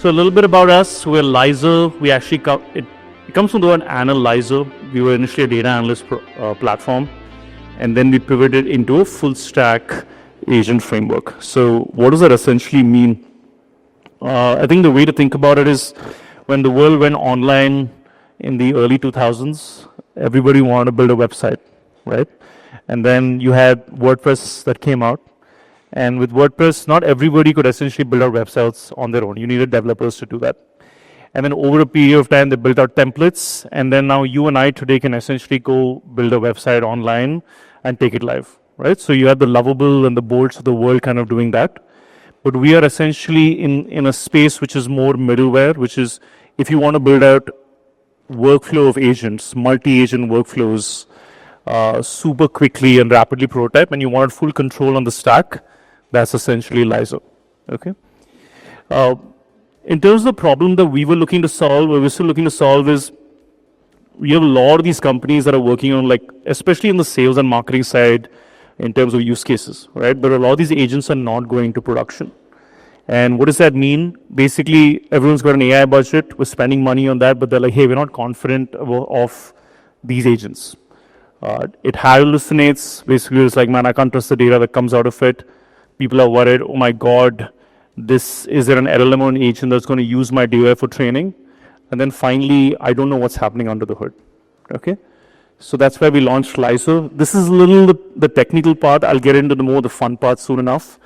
So a little bit about us. We're Lyzr. We actually it comes from the word analyzer. We were initially a data analyst platform, and then we pivoted into a full stack agent framework. So what does that essentially mean? I think the way to think about it is when the world went online in the early 2000s, everybody wanted to build a website, right? And then you had WordPress that came out. And with WordPress, not everybody could essentially build out websites on their own. You needed developers to do that. And then over a period of time, they built out templates. And then now you and I today can essentially go build a website online and take it live, right? So you have the Lovable and the Bolts of the world kind of doing that. But we are essentially in a space which is more middleware, which is if you want to build out workflow of agents, multi-agent workflows, super quickly and rapidly prototype, and you want full control on the stack, that's essentially Lyzr. Okay. In terms of the problem that we were looking to solve, or we're still looking to solve, is we have a lot of these companies that are working on, like, especially in the sales and marketing side, in terms of use cases, right? But a lot of these agents are not going to production. And what does that mean? Basically, everyone's got an AI budget. We're spending money on that, but they're like, hey, we're not confident of these agents. It hallucinates. Basically, it's like, man, I can't trust the data that comes out of it. People are worried, oh my God, is there an LLM or an agent that's going to use my data for training? And then finally, I don't know what's happening under the hood. Okay? So that's why we launched Lyzr. This is a little the technical part. I'll get into the fun part soon enough.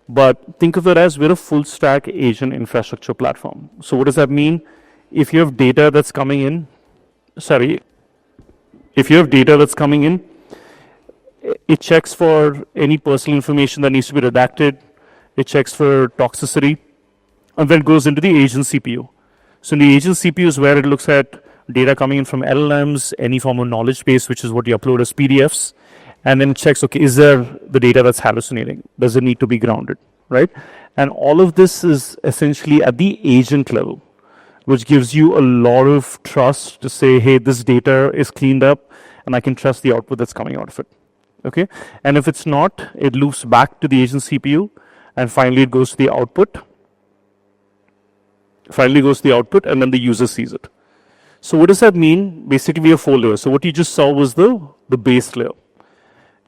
But think of it as we're a full stack agent infrastructure platform. So what does that mean? If you have data that's coming in, it checks for any personal information that needs to be redacted. It checks for toxicity, and then goes into the agent CPU. So in the agent CPU is where it looks at data coming in from LLMs, any form of knowledge base, which is what you upload as PDFs, and then it checks, okay, is there the data that's hallucinating? Does it need to be grounded, right? And all of this is essentially at the agent level, which gives you a lot of trust to say, hey, this data is cleaned up, and I can trust the output that's coming out of it. Okay, and if it's not, it loops back to the agent CPU, and finally it goes to the output. And then the user sees it. So what does that mean? Basically, we have 4 layers. So what you just saw was the base layer.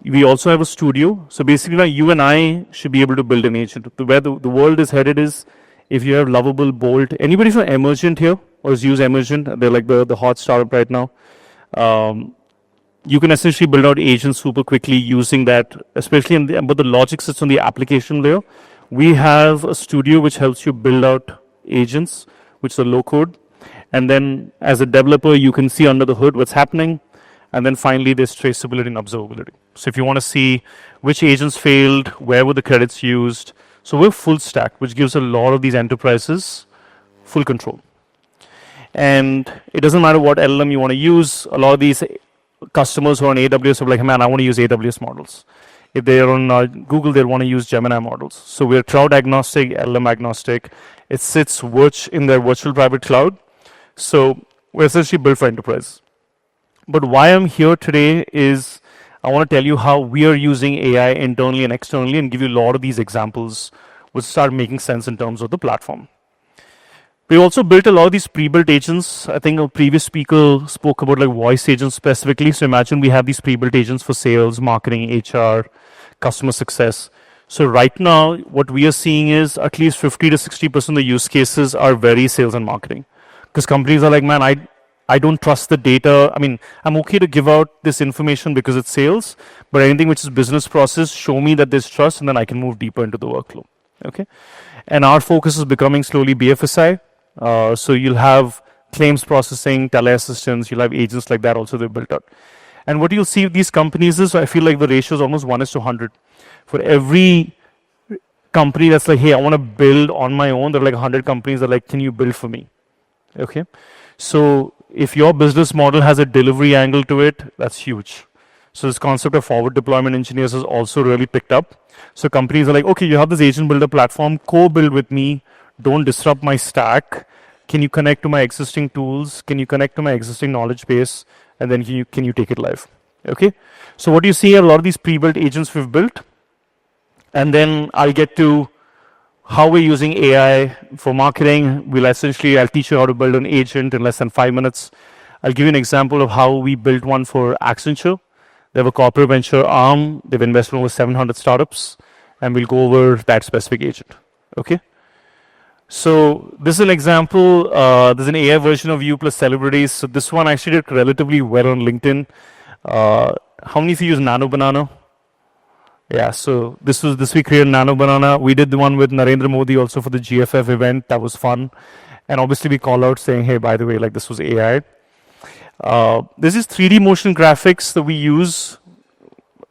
We also have a studio. So basically, now you and I should be able to build an agent. Where the world is headed is, if you have Lovable, Bolt. Anybody from Emergent here, or has used Emergent? They're like the hot startup right now. You can essentially build out agents super quickly using that, especially but the logic sits on the application layer. We have a studio which helps you build out agents, which is a low code. And then as a developer, you can see under the hood what's happening. And then finally, there's traceability and observability. So if you want to see which agents failed, where were the credits used. So we're full stack, which gives a lot of these enterprises full control. And it doesn't matter what LLM you want to use. A lot of these customers who are on AWS are like, man, I want to use AWS models. If they're on Google, they want to use Gemini models. So we're cloud agnostic, LLM agnostic. It sits in their virtual private cloud. So we're essentially built for enterprise. But why I'm here today is I want to tell you how we are using AI internally and externally, and give you a lot of these examples which start making sense in terms of the platform. We also built a lot of these pre-built agents. I think a previous speaker spoke about like voice agents specifically. So imagine we have these pre-built agents for sales, marketing, HR, customer success. So right now, what we are seeing is at least 50 to 60% of the use cases are very sales and marketing. Because companies are like, man, I don't trust the data. I mean, I'm okay to give out this information because it's sales, but anything which is business process, show me that there's trust, and then I can move deeper into the workflow. Okay, and our focus is becoming slowly BFSI. So you'll have claims processing, teleassistants, you'll have agents like that also they've built out. And what you'll see with these companies is, I feel like the ratio is almost 1:100. For every company that's like, hey, I want to build on my own, there are like 100 companies that are like, can you build for me? Okay, so if your business model has a delivery angle to it, that's huge. So this concept of forward deployment engineers has also really picked up. So companies are like, okay, you have this agent builder platform, co-build with me. Don't disrupt my stack. Can you connect to my existing tools? Can you connect to my existing knowledge base? And then can you take it live? Okay. So what you see are a lot of these pre-built agents we've built. And then I'll get to how we're using AI for marketing. I'll teach you how to build an agent in less than 5 minutes. I'll give you an example of how we built one for Accenture. They have a corporate venture arm. They've invested in over 700 startups, and we'll go over that specific agent. Okay? So this is an example. There's an AI version of you plus celebrities. So this one actually did relatively well on LinkedIn. How many of you use Nano Banana? Yeah, so this we created Nano Banana. We did the one with Narendra Modi also for the GFF event. That was fun. And obviously we call out saying, hey, by the way, like this was AI. This is 3D motion graphics that we use.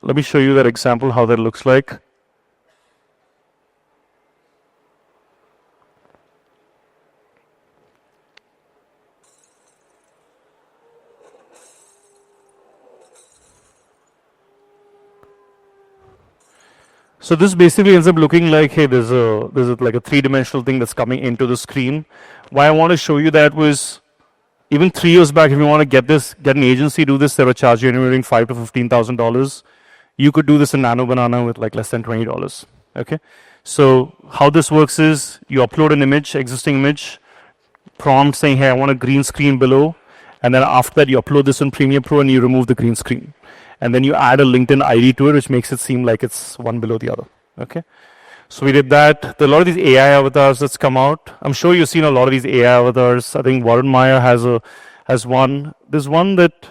Let me show you that example, how that looks like. So this basically ends up looking like, hey, there's like a three-dimensional thing that's coming into the screen. Why I want to show you that was, even 3 years back, if you want to get an agency do this, they were charging anywhere between $5,000 to $15,000. You could do this in Nano Banana with like less than $20. Okay. So how this works is you upload an image, existing image, prompt saying, hey, I want a green screen below, and then after that you upload this in Premiere Pro and you remove the green screen. And then you add a LinkedIn ID to it, which makes it seem like it's one below the other. Okay, so we did that. There are a lot of these AI avatars that's come out. I'm sure you've seen a lot of these AI avatars. I think Warren Meyer has one. There's one that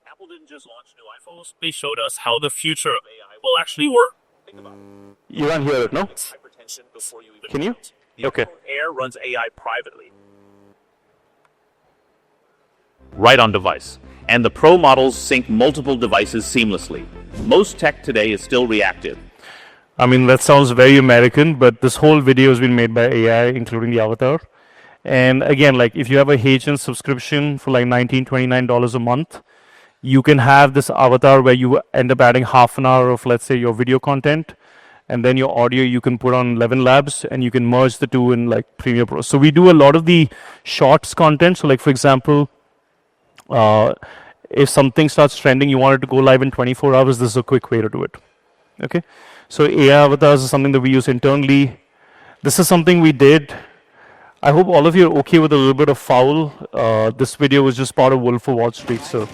Apple didn't just launch new iPhones. They showed us how the future of AI will actually work. Think about it. You can't hear it, no? Hypertension before you even. Can you? The Okay. Air runs AI privately. Right on device. And the Pro models sync multiple devices seamlessly. Most tech today is still reactive. I mean, that sounds very American, but this whole video has been made by AI, including the avatar. And again, like if you have a agent subscription for like $19, $29 a month, you can have this avatar where you end up adding half an hour of, let's say, your video content, and then your audio you can put on 11 Labs, and you can merge the two in like Premiere Pro. So we do a lot of the shorts content. So like, for example, if something starts trending, you want it to go live in 24 hours, this is a quick way to do it. Okay, so AI avatars is something that we use internally. This is something we did. I hope all of you are okay with a little bit of foul. This video was just part of Wolf of Wall Street, so.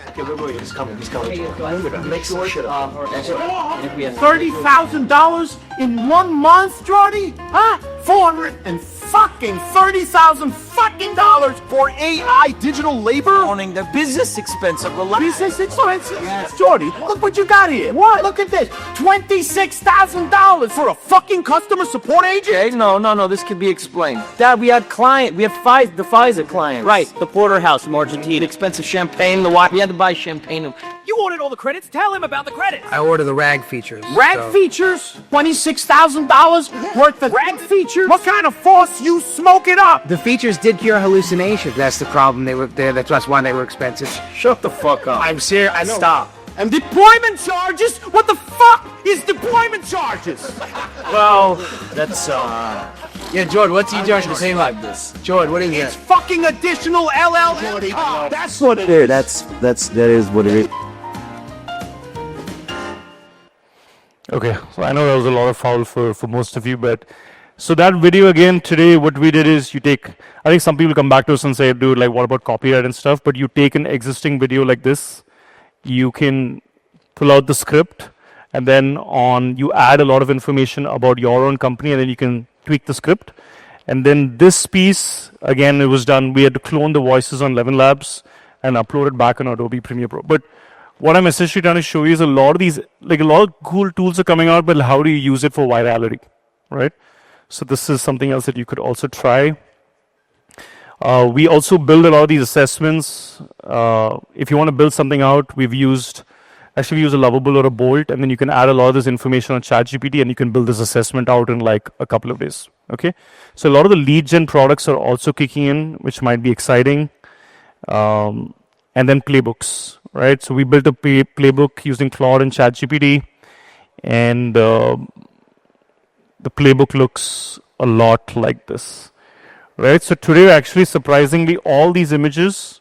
Okay, wait, he's coming. Make sure $30,000 in 1 month, Jordy? Huh? $430,000 fucking dollars for AI digital labor? owning the business expensive. Business expenses? Yes. Jordy, look what you got here. What? Look at this. $26,000 for a fucking customer support agent? Okay, no, this can be explained. Dad, we had the Pfizer client. Right, the porterhouse from Argentina. Expensive champagne, we had to buy champagne. You ordered all the credits? Tell him about the credits. I order the rag features. Rag features? $26,000 worth of rag features? What kind of force you smoke it up? The features did cure hallucinations. That's the problem. They were there. That's why they were expensive. Shut the fuck up. I'm serious. I know. Stop. And deployment charges? What the fuck is deployment charges? Well, that's Yeah, George, what's he charging to pay like this? George, what is It's that? fucking additional LLM. That's what it is. That is what it is. Okay, so I know that was a lot of foul for most of you, but so that video again today, what we did is I think some people come back to us and say, dude, like what about copyright and stuff? But you take an existing video like this, you can pull out the script, and then you add a lot of information about your own company, and then you can tweak the script. And then this piece, again, it was done. We had to clone the voices on 11 Labs and upload it back on Adobe Premiere Pro. But what I'm essentially trying to show you is a lot of cool tools are coming out, but how do you use it for virality, right? So this is something else that you could also try. We also build a lot of these assessments. If you want to build something out, we use a Lovable or a Bolt, and then you can add a lot of this information on ChatGPT, and you can build this assessment out in like a couple of days. Okay, so a lot of the lead gen products are also kicking in, which might be exciting. And then playbooks, right? So we built a playbook using Claude and ChatGPT, and the playbook looks a lot like this, right? So today, actually, surprisingly, all these images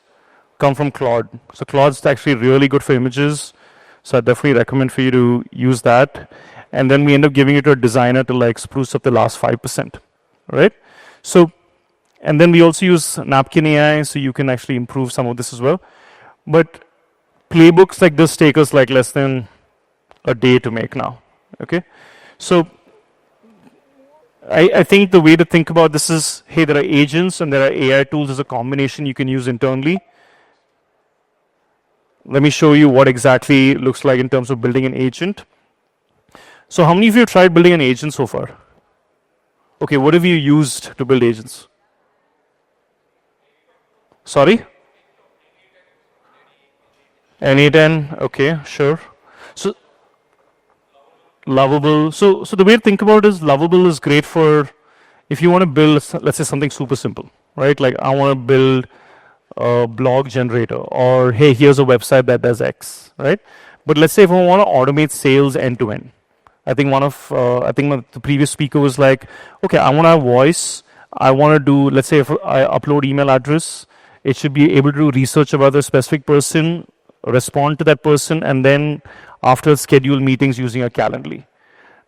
come from Claude. So Claude's actually really good for images. So I definitely recommend for you to use that. and then we end up giving it to a designer to like spruce up the last 5%, right? So, and then we also use Napkin AI, so you can actually improve some of this as well. But playbooks like this take us like less than a day to make now, okay? So I think the way to think about this is, hey, there are agents and there are AI tools as a combination you can use internally. Let me show you what exactly it looks like in terms of building an agent. So how many of you have tried building an agent so far? Okay, what have you used to build agents? Sorry? N8N, okay, sure. So Lovable. So the way to think about it is Lovable is great for if you want to build, let's say, something super simple, right? Like I want to build a blog generator, or hey, here's a website that does X, right? But let's say if I want to automate sales end to end, I think the previous speaker was like, okay, I want to have voice. I want to do, let's say if I upload email address, it should be able to do research about the specific person, respond to that person, and then after schedule meetings using a Calendly.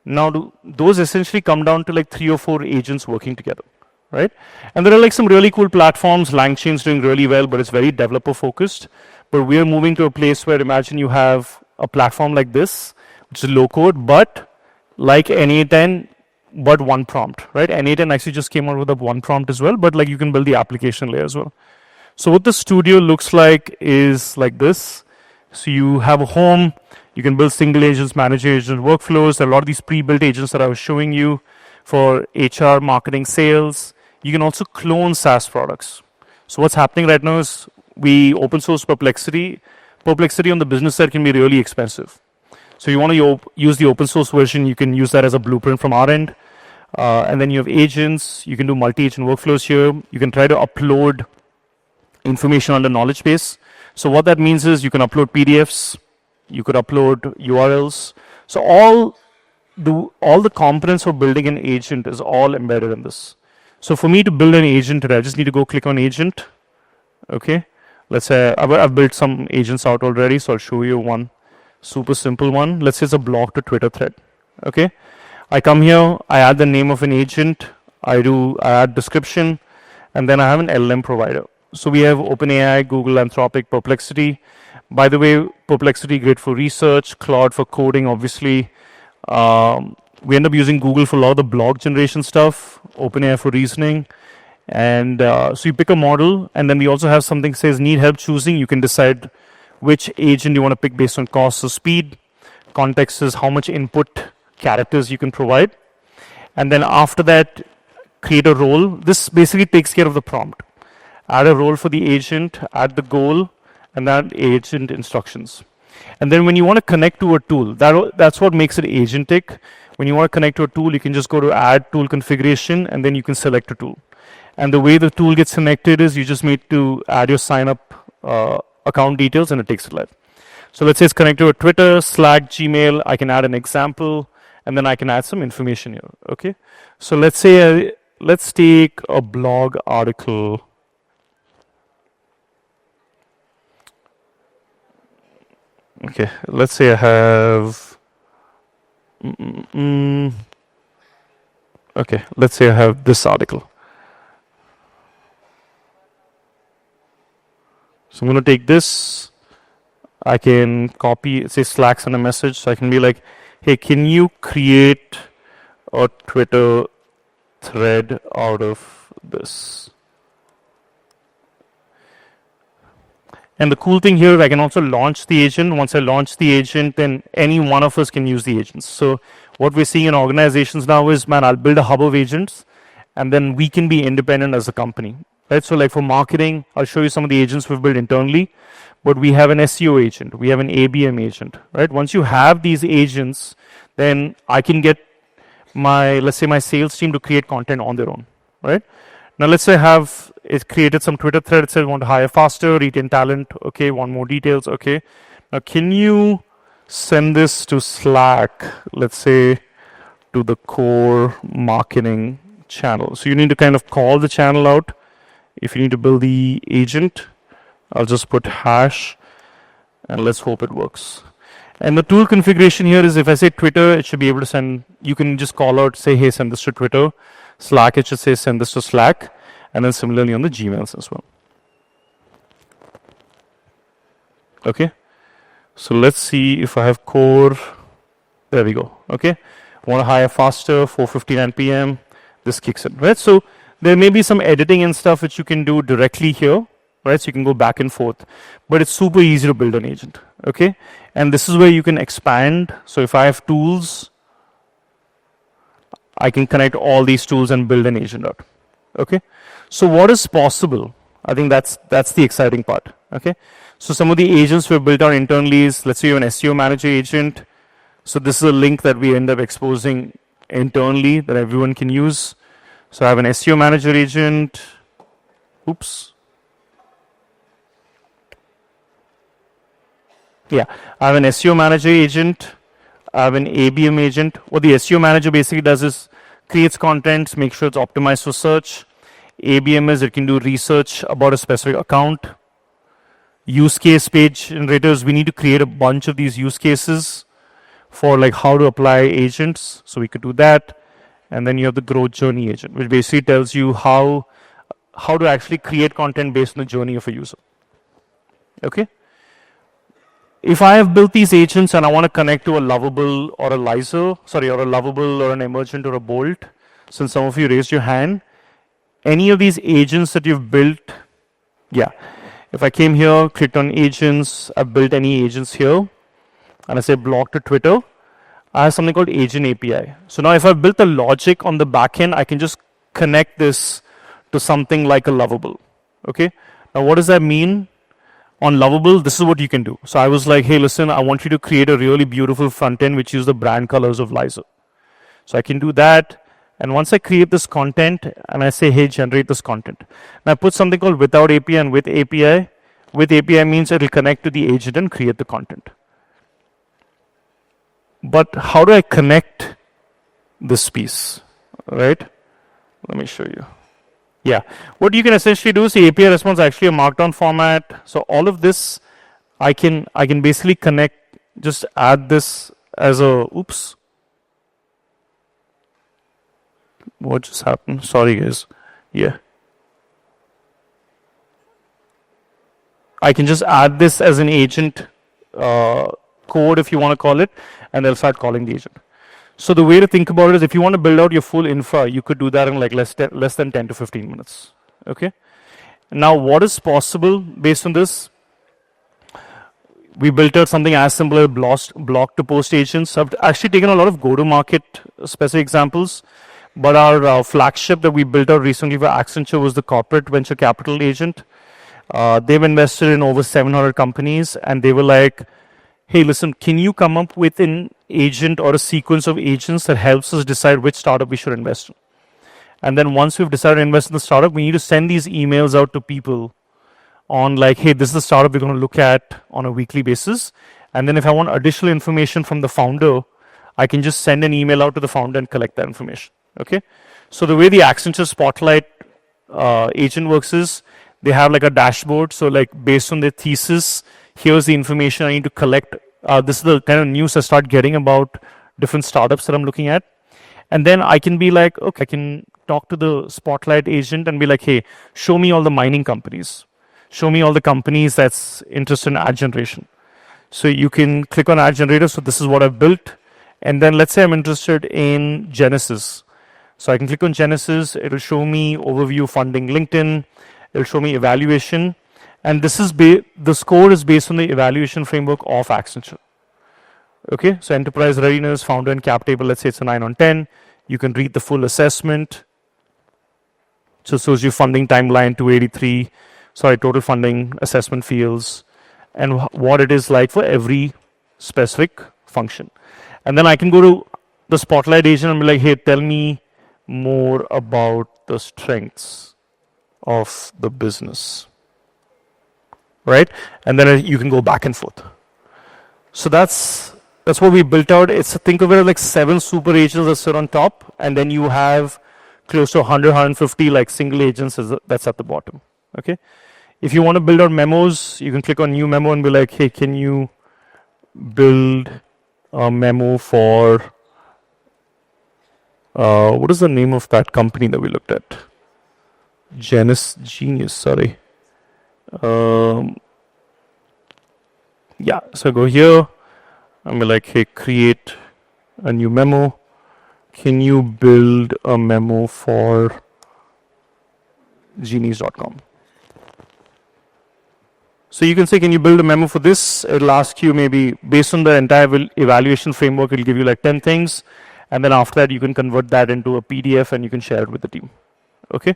Now, those essentially come down to like 3 or 4 agents working together, right? And there are like some really cool platforms. LangChain's doing really well, but it's very developer focused. But we're moving to a place where imagine you have a platform like this, which is low code, but like N8N, but one prompt, right? N8N actually just came out with a one prompt as well, but like you can build the application layer as well. So what the studio looks like is like this. So you have a home, you can build single agents, manage agent workflows. There are a lot of these pre-built agents that I was showing you for HR, marketing, sales. You can also clone SaaS products. So what's happening right now is we open source Perplexity. Perplexity on the business side can be really expensive. So you want to use the open source version, you can use that as a blueprint from our end. And then you have agents, you can do multi-agent workflows here. You can try to upload information on the knowledge base. So what that means is you can upload PDFs, you could upload URLs. So all the components for building an agent is all embedded in this. So for me to build an agent today, I just need to go click on agent. Okay. Let's say I've built some agents out already, so I'll show you one super simple one. Let's say it's a blog to Twitter thread. Okay. I come here, I add the name of an agent, I add description, and then I have an LLM provider. So we have OpenAI, Google, Anthropic, Perplexity. By the way, Perplexity great for research, Claude for coding, obviously. We end up using Google for a lot of the blog generation stuff, OpenAI for reasoning. And so you pick a model, and then we also have something that says need help choosing. You can decide which agent you want to pick based on cost or speed. Context is how much input characters you can provide. And then after that, create a role. This basically takes care of the prompt. Add a role for the agent, add the goal, and add agent instructions. And then when you want to connect to a tool, that's what makes it agentic. When you want to connect to a tool, you can just go to add tool configuration, and then you can select a tool. And the way the tool gets connected is you just need to add your sign up account details, and it takes it live. So let's say it's connected to Twitter, Slack, Gmail. I can add an example, and then I can add some information here. Okay. So let's say let's take a blog article. Okay, let's say I have. Okay, let's say I have this article. So I'm going to take this. I can copy, say Slack, send a message. So I can be like, hey, can you create a Twitter thread out of this? And the cool thing here, I can also launch the agent. Once I launch the agent, then any one of us can use the agents. So what we're seeing in organizations now is, man, I'll build a hub of agents, and then we can be independent as a company. Right? So like for marketing, I'll show you some of the agents we've built internally, but we have an SEO agent, we have an ABM agent, right? Once you have these agents, then I can get let's say my sales team to create content on their own, right? Now let's say it's created some Twitter thread, it says want to hire faster, retain talent, okay, want more details, okay. Now can you send this to Slack, let's say to the core marketing channel? So you need to kind of call the channel out. If you need to build the agent, I'll just put hash, and let's hope it works. And the tool configuration here is if I say Twitter, it should be able to send, you can just call out, say, hey, send this to Twitter. Slack, it should say, send this to Slack. And then similarly on the Gmails as well. Okay. So let's see if I have core. There we go. Okay. Want to hire faster, 4:59 p.m. This kicks in, right? So there may be some editing and stuff which you can do directly here, right? So you can go back and forth, but it's super easy to build an agent. Okay. And this is where you can expand. So if I have tools, I can connect all these tools and build an agent out. Okay. So what is possible? I think that's the exciting part. Okay. So some of the agents we've built out internally is, let's say you have an SEO manager agent. So this is a link that we end up exposing internally that everyone can use. So I have an SEO manager agent. Oops. Yeah, I have an SEO manager agent. I have an ABM agent. What the SEO manager basically does is creates content, make sure it's optimized for search. ABM is it can do research about a specific account. Use case page generators, we need to create a bunch of these use cases for like how to apply agents. So we could do that. And then you have the growth journey agent, which basically tells you how to actually create content based on the journey of a user. Okay. If I have built these agents and I want to connect to a Lovable or a Lyzr, or a Lovable or an Emergent or a Bolt, since some of you raised your hand, any of these agents that you've built, yeah. If I came here, clicked on agents, I've built any agents here, and I say block to Twitter, I have something called Agent API. So now if I built the logic on the back end, I can just connect this to something like a Lovable. Okay. Now what does that mean? On Lovable, this is what you can do. So I was like, hey, listen, I want you to create a really beautiful front end which uses the brand colors of Lyzr. So I can do that. And once I create this content and I say, hey, generate this content. And I put something called without API and with API. With API means it will connect to the agent and create the content. But how do I connect this piece, right? Let me show you. Yeah, what you can essentially do is the API response is actually a markdown format. So all of this, I can basically connect, just add this as a, oops. What just happened? Sorry guys. Yeah. I can just add this as an agent code if you want to call it, and they'll start calling the agent. So the way to think about it is if you want to build out your full infra, you could do that in like less than 10 to 15 minutes. Okay. Now what is possible based on this? We built out something as simple as block to post agents. I've actually taken a lot of go-to-market specific examples, but our flagship that we built out recently for Accenture was the corporate venture capital agent. They've invested in over 700 companies, and they were like, hey, listen, can you come up with an agent or a sequence of agents that helps us decide which startup we should invest in? And then once we've decided to invest in the startup, we need to send these emails out to people on like, hey, this is the startup we're going to look at on a weekly basis. And then if I want additional information from the founder, I can just send an email out to the founder and collect that information. Okay. So the way the Accenture Spotlight agent works is they have like a dashboard. So like based on their thesis, here's the information I need to collect. This is the kind of news I start getting about different startups that I'm looking at. And then I can be like, okay, I can talk to the Spotlight agent and be like, hey, show me all the mining companies. Show me all the companies that's interested in ad generation. So you can click on ad generator. So this is what I've built. And then let's say I'm interested in Genesis. So I can click on Genesis. It'll show me overview funding LinkedIn. It'll show me evaluation. And this is the score is based on the evaluation framework of Accenture. Okay, so enterprise readiness, founder and cap table, let's say it's a 9 on 10. You can read the full assessment. So it shows you funding timeline 283, total funding assessment fields, and what it is like for every specific function. And then I can go to the Spotlight agent and be like, hey, tell me more about the strengths of the business. Right? And then you can go back and forth. So that's what we built out. Think of it like 7 super agents that sit on top, and then you have close to 100, 150 like single agents that's at the bottom. Okay. If you want to build out memos, you can click on new memo and be like, hey, can you build a memo for, what is the name of that company that we looked at? Genius, sorry. Yeah, so go here. I'm like, hey, create a new memo. Can you build a memo for genies.com? So you can say, can you build a memo for this? It'll ask you maybe based on the entire evaluation framework, it'll give you like 10 things. And then after that, you can convert that into a PDF and you can share it with the team. Okay.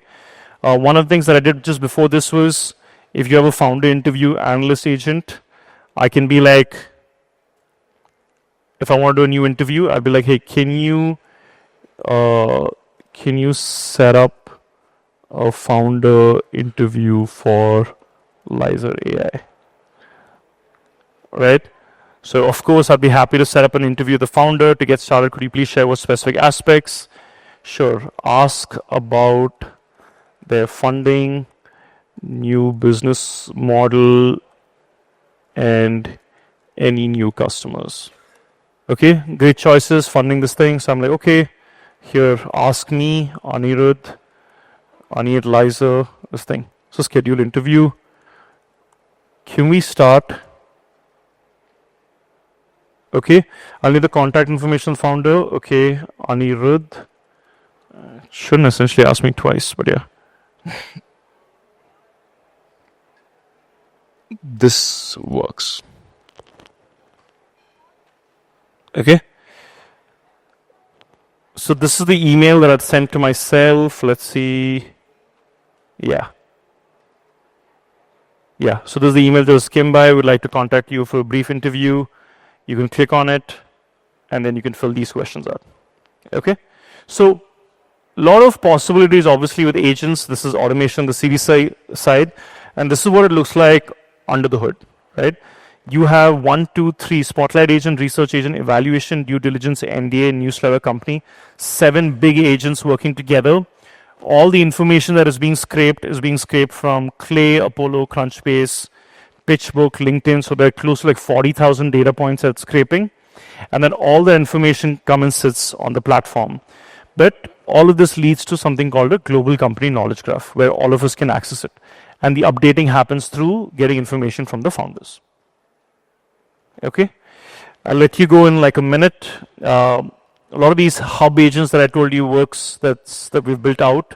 One of the things that I did just before this was, if you have a founder interview analyst agent, I can be like, if I want to do a new interview, I'll be like, hey, can you set up a founder interview for Lyzr.ai? Right? So of course, I'd be happy to set up an interview with the founder. To get started, could you please share what specific aspects? Sure. Ask about their funding, new business model, and any new customers. Okay, great choices, funding this thing. So I'm like, okay, here, ask me, Anirudh Lyzr, this thing. So schedule interview. Can we start? Okay, I'll need the contact information founder. Okay, Anirudh. Shouldn't essentially ask me twice, but yeah. This works. Okay. So this is the email that I'd sent to myself. Let's see. Yeah. So this is the email that was skimmed by. Would like to contact you for a brief interview. You can click on it, and then you can fill these questions out. Okay. So a lot of possibilities, obviously, with agents. This is automation, the CV side, and this is what it looks like under the hood, right? You have 1, 2, 3 spotlight agent, research agent, evaluation, due diligence, NDA, newsletter company, 7 big agents working together. All the information that is being scraped from Clay, Apollo, Crunchbase, PitchBook, LinkedIn. So there are close to like 40,000 data points that's scraping. And then all the information comes and sits on the platform. But all of this leads to something called a global company knowledge graph, where all of us can access it. And the updating happens through getting information from the founders. Okay, I'll let you go in like a minute. A lot of these hub agents that I told you works that we've built out.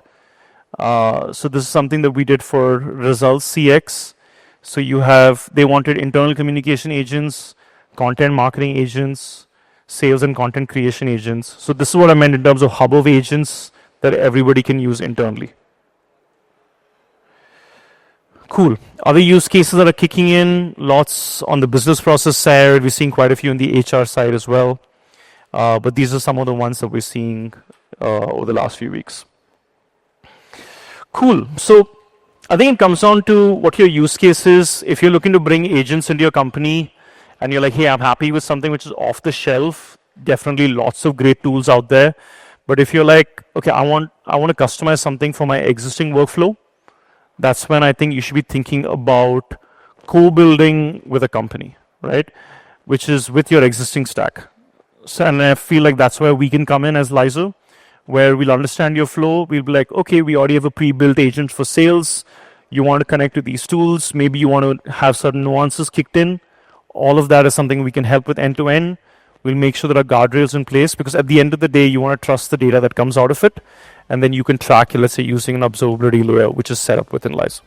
So this is something that we did for Results CX. So they wanted internal communication agents, content marketing agents, sales and content creation agents. So this is what I meant in terms of hub of agents that everybody can use internally. Cool. Other use cases that are kicking in, lots on the business process side. We're seeing quite a few on the HR side as well. But these are some of the ones that we're seeing over the last few weeks. Cool. So I think it comes down to what your use case is. If you're looking to bring agents into your company and you're like, hey, I'm happy with something which is off the shelf, definitely lots of great tools out there. But if you're like, okay, I want to customize something for my existing workflow, that's when I think you should be thinking about co-building with a company, right? Which is with your existing stack. So, and I feel like that's where we can come in as Lyzr, where we'll understand your flow. We'll be like, okay, we already have a pre-built agent for sales. You want to connect to these tools. Maybe you want to have certain nuances kicked in. All of that is something we can help with end to end. We'll make sure that our guardrails in place, because at the end of the day, you want to trust the data that comes out of it. And then you can track, let's say, using an observability layer, which is set up within Lyzr.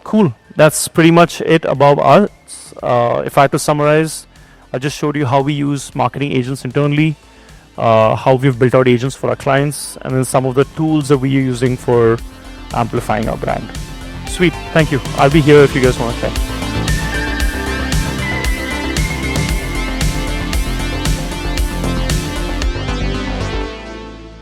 Cool. That's pretty much it about us. If I had to summarize, I just showed you how we use marketing agents internally, how we've built out agents for our clients, and then some of the tools that we are using for amplifying our brand. Sweet. Thank you. I'll be here if you guys want to chat.